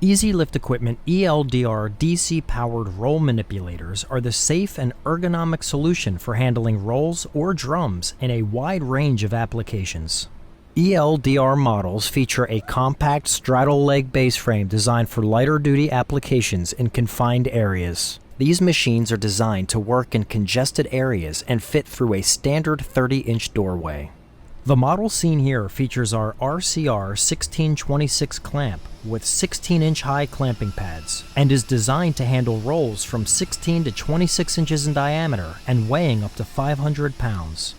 Easy Lift Equipment ELDR DC-powered roll manipulators are the safe and ergonomic solution for handling rolls or drums in a wide range of applications. ELDR models feature a compact straddle leg base frame designed for lighter-duty applications in confined areas. These machines are designed to work in congested areas and fit through a standard 30-inch doorway. The model seen here features our RCR1626 Clamp with 16-inch high clamping pads and is designed to handle rolls from 16 to 26 inches in diameter and weighing up to 500 pounds.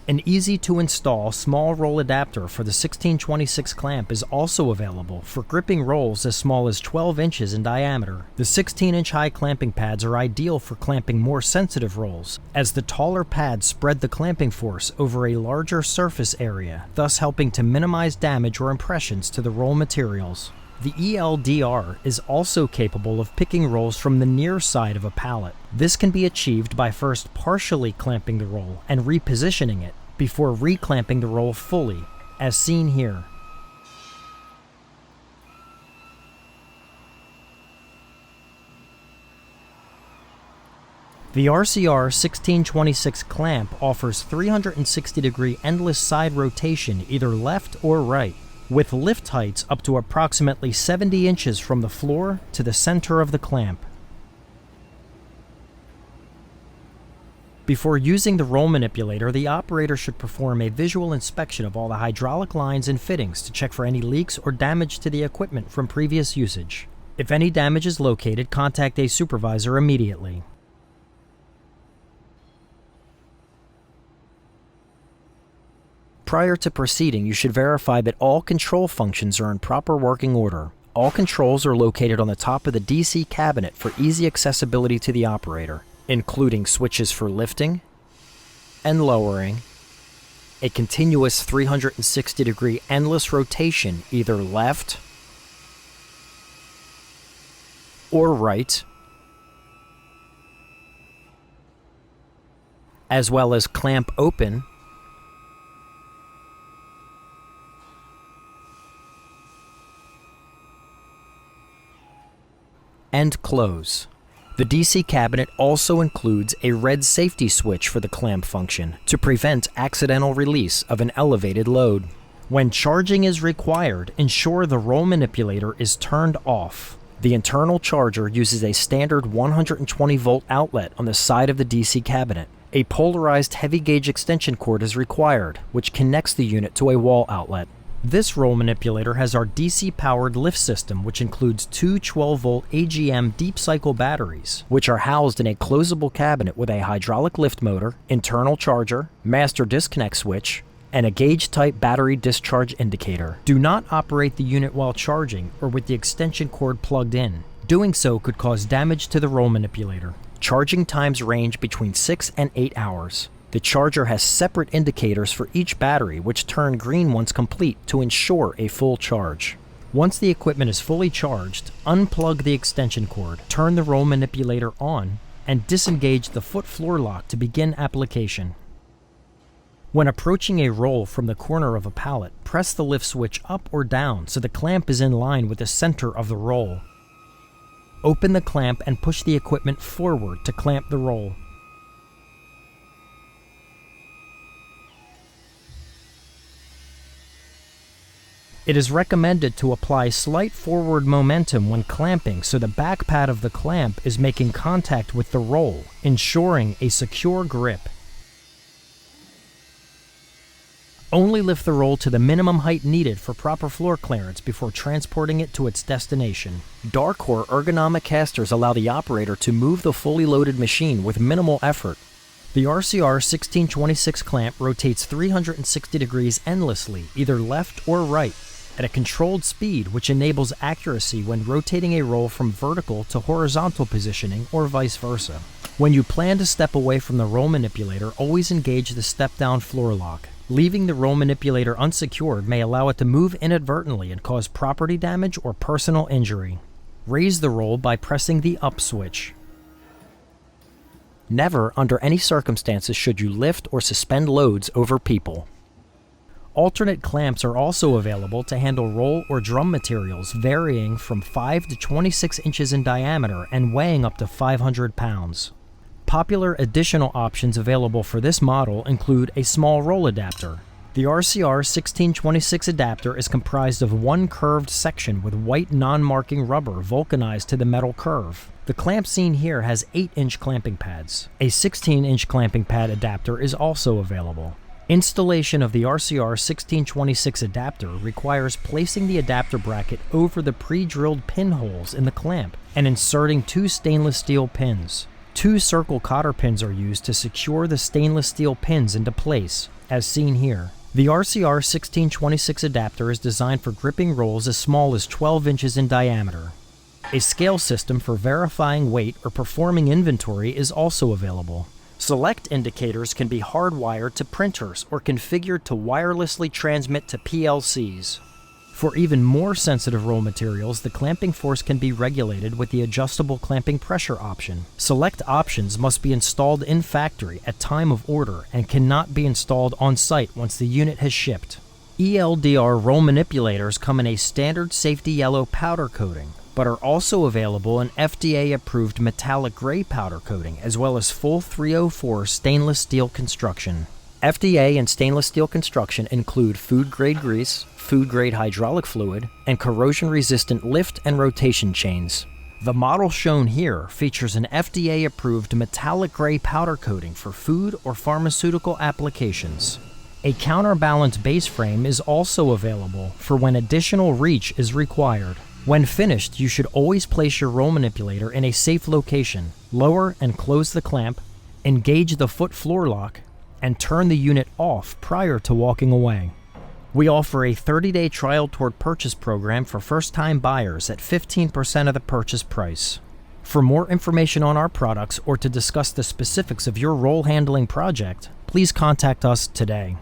An easy-to-install small roll adapter for the 1626 Clamp is also available for gripping rolls as small as 12 inches in diameter. The 16-inch high clamping pads are ideal for clamping more sensitive rolls, as the taller pads spread the clamping force over a larger surface area, thus helping to minimize damage or impressions to the roll materials. The ELDR is also capable of picking rolls from the near side of a pallet. This can be achieved by first partially clamping the roll and repositioning it before reclamping the roll fully, as seen here. The RCR1626 Clamp offers 360-degree endless side rotation either left or right, with lift heights up to approximately 70 inches from the floor to the center of the clamp. Before using the roll manipulator, the operator should perform a visual inspection of all the hydraulic lines and fittings to check for any leaks or damage to the equipment from previous usage. If any damage is located, contact a supervisor immediately. Prior to proceeding, you should verify that all control functions are in proper working order. All controls are located on the top of the DC cabinet for easy accessibility to the operator, including switches for lifting and lowering, a continuous 360-degree endless rotation either left or right, as well as clamp open and close. The DC cabinet also includes a red safety switch for the clamp function to prevent accidental release of an elevated load. When charging is required, ensure the roll manipulator is turned off. The internal charger uses a standard 120-volt outlet on the side of the DC cabinet. A polarized heavy gauge extension cord is required, which connects the unit to a wall outlet. This roll manipulator has our DC-powered lift system, which includes two 12-volt AGM deep cycle batteries, which are housed in a closable cabinet with a hydraulic lift motor, internal charger, master disconnect switch, and a gauge-type battery discharge indicator. Do not operate the unit while charging or with the extension cord plugged in. Doing so could cause damage to the roll manipulator. Charging times range between 6 and 8 hours. The charger has separate indicators for each battery, which turn green once complete to ensure a full charge. Once the equipment is fully charged, unplug the extension cord, turn the roll manipulator on, and disengage the foot floor lock to begin application. When approaching a roll from the corner of a pallet, press the lift switch up or down so the clamp is in line with the center of the roll. Open the clamp and push the equipment forward to clamp the roll. It is recommended to apply slight forward momentum when clamping so the back pad of the clamp is making contact with the roll, ensuring a secure grip. Only lift the roll to the minimum height needed for proper floor clearance before transporting it to its destination. Dark-core ergonomic casters allow the operator to move the fully loaded machine with minimal effort. The RCR1626 Clamp rotates 360 degrees endlessly, either left or right, at a controlled speed which enables accuracy when rotating a roll from vertical to horizontal positioning or vice versa. When you plan to step away from the roll manipulator, always engage the step-down floor lock. Leaving the roll manipulator unsecured may allow it to move inadvertently and cause property damage or personal injury. Raise the roll by pressing the up switch. Never, under any circumstances, should you lift or suspend loads over people. Alternate clamps are also available to handle roll or drum materials varying from 5 to 26 inches in diameter and weighing up to 500 pounds. Popular additional options available for this model include a small roll adapter. The RCR1626 adapter is comprised of one curved section with white non-marking rubber vulcanized to the metal curve. The clamp seen here has 8-inch clamping pads. A 16-inch clamping pad adapter is also available. Installation of the RCR1626 adapter requires placing the adapter bracket over the pre-drilled pinholes in the clamp and inserting 2 stainless steel pins. 2 circle cotter pins are used to secure the stainless steel pins into place, as seen here. The RCR1626 adapter is designed for gripping rolls as small as 12 inches in diameter. A scale system for verifying weight or performing inventory is also available. Select indicators can be hardwired to printers or configured to wirelessly transmit to PLCs. For even more sensitive roll materials, the clamping force can be regulated with the adjustable clamping pressure option. Select options must be installed in factory at time of order and cannot be installed on site once the unit has shipped. ELDR roll manipulators come in a standard safety yellow powder coating, but are also available in FDA-approved metallic gray powder coating, as well as full 304 stainless steel construction. FDA and stainless steel construction include food-grade grease, food-grade hydraulic fluid, and corrosion-resistant lift and rotation chains. The model shown here features an FDA-approved metallic gray powder coating for food or pharmaceutical applications. A counterbalance base frame is also available for when additional reach is required. When finished, you should always place your roll manipulator in a safe location, lower and close the clamp, engage the foot floor lock, and turn the unit off prior to walking away. We offer a 30-day trial toward purchase program for first-time buyers at 15% of the purchase price. For more information on our products or to discuss the specifics of your roll handling project, please contact us today.